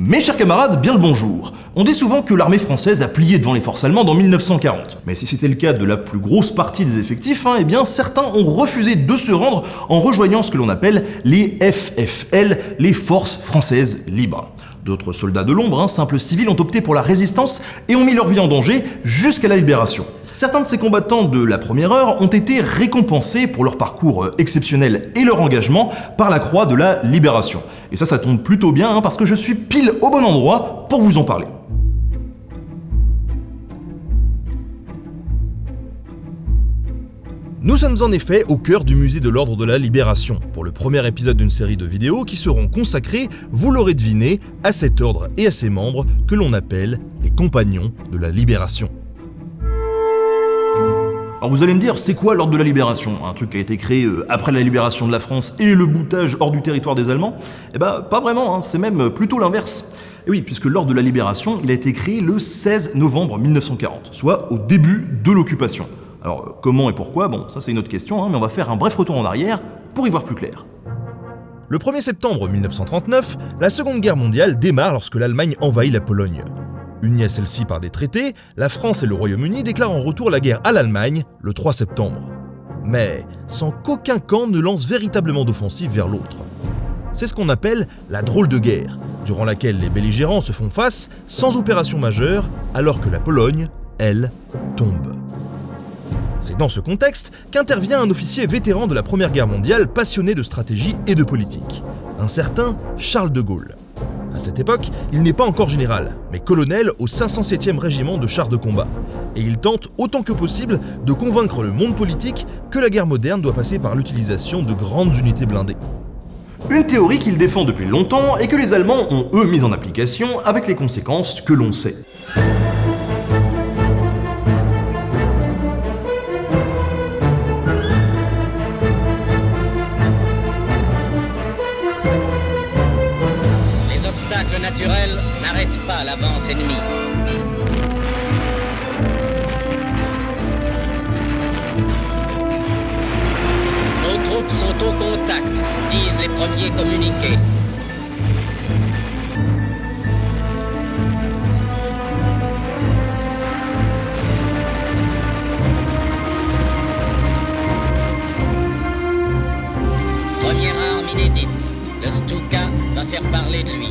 Mes chers camarades, bien le bonjour. On dit souvent que l'armée française a plié devant les forces allemandes en 1940. Mais si c'était le cas de la plus grosse partie des effectifs, eh bien certains ont refusé de se rendre en rejoignant ce que l'on appelle les FFL, les Forces Françaises Libres. D'autres soldats de l'ombre, simples civils, ont opté pour la résistance et ont mis leur vie en danger jusqu'à la libération. Certains de ces combattants de la première heure ont été récompensés pour leur parcours exceptionnel et leur engagement par la Croix de la Libération. Et ça tombe plutôt bien parce que je suis pile au bon endroit pour vous en parler. Nous sommes en effet au cœur du musée de l'Ordre de la Libération, pour le premier épisode d'une série de vidéos qui seront consacrées, vous l'aurez deviné, à cet ordre et à ses membres que l'on appelle les Compagnons de la Libération. Alors vous allez me dire, c'est quoi l'Ordre de la Libération? Un truc qui a été créé après la libération de la France et le boutage hors du territoire des Allemands? Eh ben, pas vraiment, c'est même plutôt l'inverse. Et oui, puisque l'Ordre de la Libération, il a été créé le 16 novembre 1940, soit au début de l'occupation. Alors, comment et pourquoi? Bon, ça c'est une autre question, mais on va faire un bref retour en arrière pour y voir plus clair. Le 1er septembre 1939, la Seconde Guerre mondiale démarre lorsque l'Allemagne envahit la Pologne. Unis à celle-ci par des traités, la France et le Royaume-Uni déclarent en retour la guerre à l'Allemagne le 3 septembre. Mais sans qu'aucun camp ne lance véritablement d'offensive vers l'autre. C'est ce qu'on appelle la drôle de guerre, durant laquelle les belligérants se font face sans opération majeure, alors que la Pologne, elle, tombe. C'est dans ce contexte qu'intervient un officier vétéran de la Première Guerre mondiale passionné de stratégie et de politique, un certain Charles de Gaulle. À cette époque, il n'est pas encore général, mais colonel au 507e régiment de chars de combat. Et il tente autant que possible de convaincre le monde politique que la guerre moderne doit passer par l'utilisation de grandes unités blindées. Une théorie qu'il défend depuis longtemps et que les Allemands ont eux mise en application avec les conséquences que l'on sait. Naturel n'arrête pas l'avance ennemie. Nos troupes sont au contact, disent les premiers communiqués. Première arme inédite, le Stuka va faire parler de lui.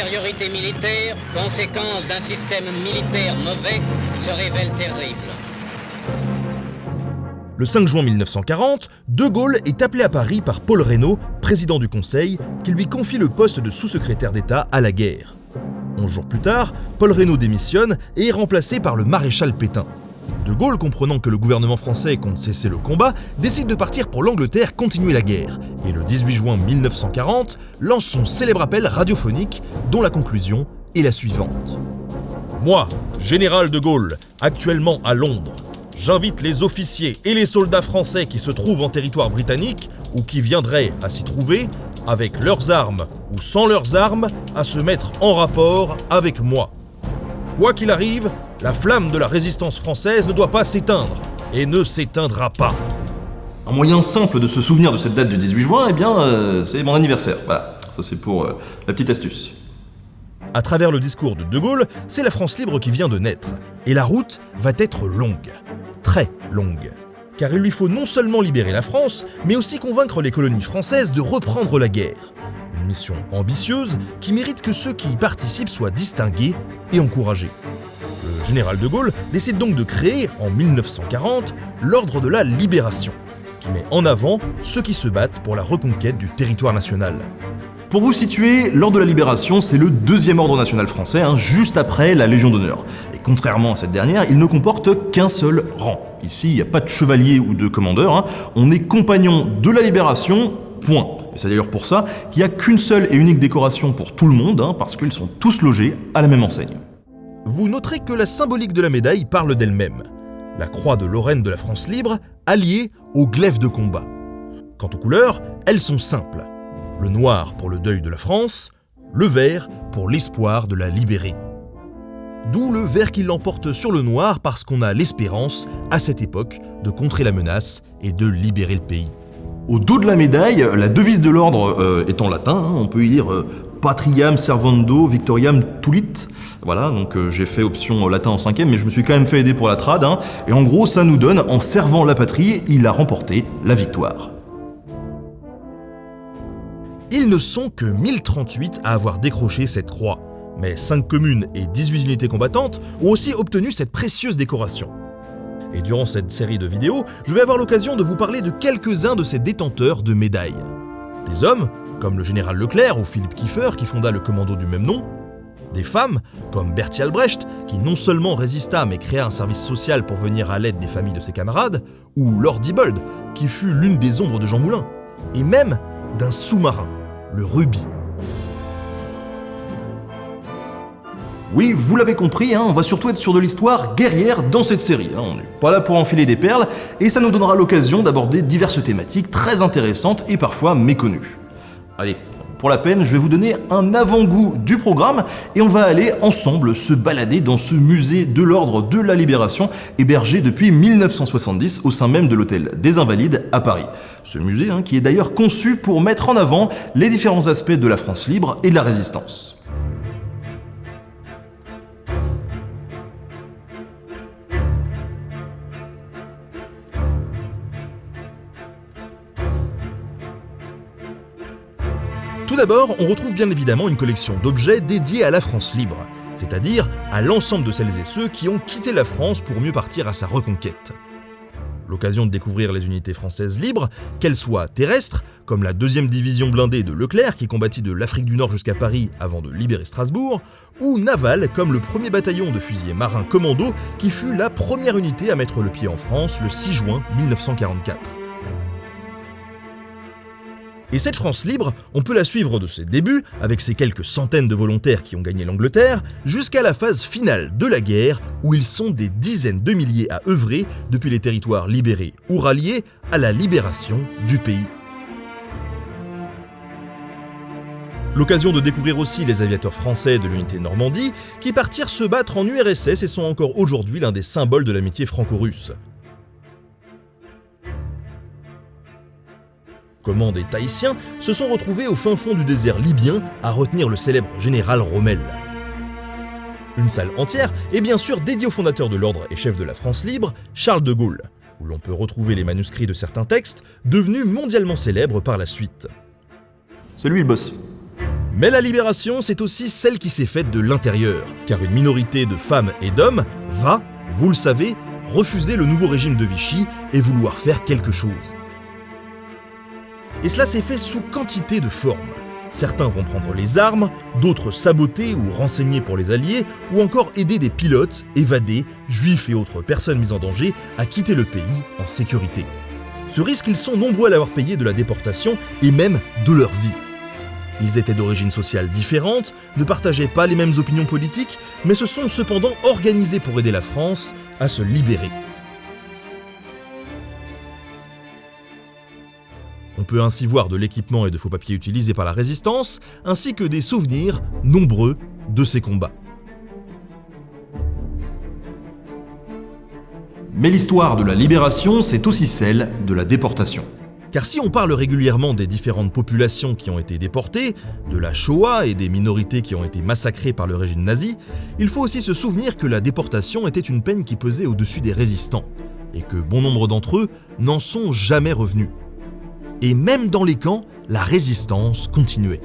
L'infériorité militaire, conséquence d'un système militaire mauvais, se révèle terrible. Le 5 juin 1940, De Gaulle est appelé à Paris par Paul Reynaud, président du Conseil, qui lui confie le poste de sous-secrétaire d'État à la guerre. 11 jours plus tard, Paul Reynaud démissionne et est remplacé par le maréchal Pétain. De Gaulle, comprenant que le gouvernement français compte cesser le combat, décide de partir pour l'Angleterre continuer la guerre, et le 18 juin 1940, lance son célèbre appel radiophonique, dont la conclusion est la suivante. Moi, général de Gaulle, actuellement à Londres, j'invite les officiers et les soldats français qui se trouvent en territoire britannique, ou qui viendraient à s'y trouver, avec leurs armes ou sans leurs armes, à se mettre en rapport avec moi. Quoi qu'il arrive, la flamme de la résistance française ne doit pas s'éteindre, et ne s'éteindra pas. Un moyen simple de se souvenir de cette date du 18 juin, c'est mon anniversaire. Voilà, ça c'est pour la petite astuce. À travers le discours de De Gaulle, c'est la France libre qui vient de naître. Et la route va être longue. Très longue. Car il lui faut non seulement libérer la France, mais aussi convaincre les colonies françaises de reprendre la guerre. Une mission ambitieuse qui mérite que ceux qui y participent soient distingués et encouragés. Le général de Gaulle décide donc de créer, en 1940, l'Ordre de la Libération, qui met en avant ceux qui se battent pour la reconquête du territoire national. Pour vous situer, l'Ordre de la Libération, c'est le deuxième ordre national français, juste après la Légion d'honneur. Et contrairement à cette dernière, il ne comporte qu'un seul rang. Ici, il n'y a pas de chevalier ou de commandeur, on est compagnon de la Libération, point. Et c'est d'ailleurs pour ça qu'il n'y a qu'une seule et unique décoration pour tout le monde, parce qu'ils sont tous logés à la même enseigne. Vous noterez que la symbolique de la médaille parle d'elle-même. La croix de Lorraine de la France libre, alliée au glaive de combat. Quant aux couleurs, elles sont simples. Le noir pour le deuil de la France, le vert pour l'espoir de la libérer. D'où le vert qui l'emporte sur le noir parce qu'on a l'espérance, à cette époque, de contrer la menace et de libérer le pays. Au dos de la médaille, la devise de l'ordre est en latin, on peut y lire Patriam servando victoriam tulit. Voilà, donc j'ai fait option latin en 5e, mais je me suis quand même fait aider pour la trad. Et en gros, ça nous donne, en servant la patrie, il a remporté la victoire. Ils ne sont que 1038 à avoir décroché cette croix, mais 5 communes et 18 unités combattantes ont aussi obtenu cette précieuse décoration. Et durant cette série de vidéos, je vais avoir l'occasion de vous parler de quelques-uns de ces détenteurs de médailles. Des hommes, comme le général Leclerc ou Philippe Kieffer qui fonda le commando du même nom. Des femmes, comme Bertie Albrecht, qui non seulement résista mais créa un service social pour venir à l'aide des familles de ses camarades. Ou Lord Diebold, qui fut l'une des ombres de Jean Moulin. Et même d'un sous-marin, le Ruby. Oui, vous l'avez compris, on va surtout être sur de l'histoire guerrière dans cette série. On n'est pas là pour enfiler des perles, et ça nous donnera l'occasion d'aborder diverses thématiques très intéressantes et parfois méconnues. Allez, pour la peine, je vais vous donner un avant-goût du programme, et on va aller ensemble se balader dans ce musée de l'Ordre de la Libération, hébergé depuis 1970 au sein même de l'Hôtel des Invalides à Paris. Ce musée qui est d'ailleurs conçu pour mettre en avant les différents aspects de la France libre et de la Résistance. Tout d'abord, on retrouve bien évidemment une collection d'objets dédiés à la France libre, c'est-à-dire à l'ensemble de celles et ceux qui ont quitté la France pour mieux partir à sa reconquête. L'occasion de découvrir les unités françaises libres, qu'elles soient terrestres, comme la 2e division blindée de Leclerc qui combattit de l'Afrique du Nord jusqu'à Paris avant de libérer Strasbourg, ou navales comme le 1er bataillon de fusiliers marins commando qui fut la première unité à mettre le pied en France le 6 juin 1944. Et cette France libre, on peut la suivre de ses débuts, avec ses quelques centaines de volontaires qui ont gagné l'Angleterre, jusqu'à la phase finale de la guerre, où ils sont des dizaines de milliers à œuvrer, depuis les territoires libérés ou ralliés, à la libération du pays. L'occasion de découvrir aussi les aviateurs français de l'unité Normandie, qui partirent se battre en URSS et sont encore aujourd'hui l'un des symboles de l'amitié franco-russe. Comment des Tahitiens se sont retrouvés au fin fond du désert libyen à retenir le célèbre général Rommel. Une salle entière est bien sûr dédiée au fondateur de l'ordre et chef de la France libre, Charles de Gaulle, où l'on peut retrouver les manuscrits de certains textes devenus mondialement célèbres par la suite. C'est lui le boss. Mais la libération, c'est aussi celle qui s'est faite de l'intérieur, car une minorité de femmes et d'hommes va, vous le savez, refuser le nouveau régime de Vichy et vouloir faire quelque chose. Et cela s'est fait sous quantité de formes. Certains vont prendre les armes, d'autres saboter ou renseigner pour les Alliés, ou encore aider des pilotes, évadés, juifs et autres personnes mises en danger à quitter le pays en sécurité. Ce risque, ils sont nombreux à l'avoir payé de la déportation et même de leur vie. Ils étaient d'origine sociale différente, ne partageaient pas les mêmes opinions politiques, mais se sont cependant organisés pour aider la France à se libérer. On peut ainsi voir de l'équipement et de faux papiers utilisés par la résistance, ainsi que des souvenirs nombreux de ces combats. Mais l'histoire de la libération, c'est aussi celle de la déportation. Car si on parle régulièrement des différentes populations qui ont été déportées, de la Shoah et des minorités qui ont été massacrées par le régime nazi, il faut aussi se souvenir que la déportation était une peine qui pesait au-dessus des résistants, et que bon nombre d'entre eux n'en sont jamais revenus. Et même dans les camps, la résistance continuait.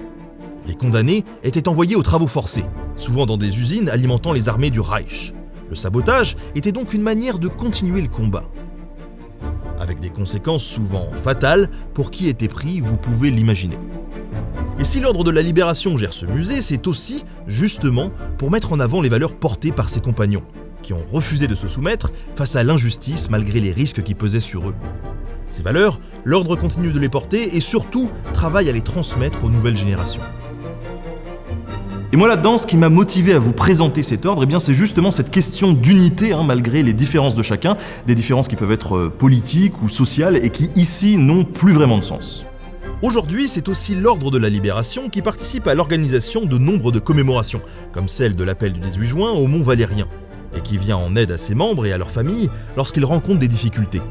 Les condamnés étaient envoyés aux travaux forcés, souvent dans des usines alimentant les armées du Reich. Le sabotage était donc une manière de continuer le combat. Avec des conséquences souvent fatales, pour qui était pris, vous pouvez l'imaginer. Et si l'Ordre de la Libération gère ce musée, c'est aussi, justement, pour mettre en avant les valeurs portées par ses compagnons, qui ont refusé de se soumettre face à l'injustice malgré les risques qui pesaient sur eux. Ces valeurs, l'Ordre continue de les porter et surtout travaille à les transmettre aux nouvelles générations. Et moi là-dedans, ce qui m'a motivé à vous présenter cet ordre, c'est justement cette question d'unité, malgré les différences de chacun, des différences qui peuvent être politiques ou sociales et qui ici n'ont plus vraiment de sens. Aujourd'hui, c'est aussi l'Ordre de la Libération qui participe à l'organisation de nombre de commémorations, comme celle de l'appel du 18 juin au Mont Valérien, et qui vient en aide à ses membres et à leurs familles lorsqu'ils rencontrent des difficultés.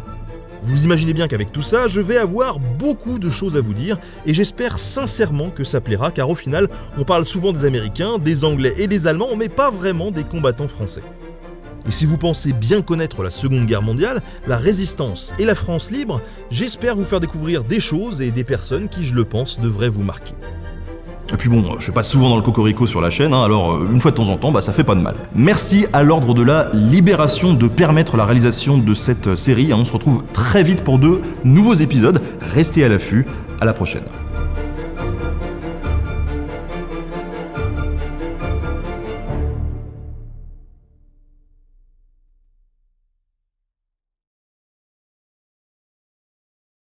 Vous imaginez bien qu'avec tout ça, je vais avoir beaucoup de choses à vous dire, et j'espère sincèrement que ça plaira, car au final, on parle souvent des Américains, des Anglais et des Allemands, mais pas vraiment des combattants français. Et si vous pensez bien connaître la Seconde Guerre mondiale, la Résistance et la France libre, j'espère vous faire découvrir des choses et des personnes qui, je le pense, devraient vous marquer. Et puis bon, je passe souvent dans le cocorico sur la chaîne, alors une fois de temps en temps, ça fait pas de mal. Merci à l'Ordre de la Libération de permettre la réalisation de cette série. On se retrouve très vite pour de nouveaux épisodes. Restez à l'affût, à la prochaine.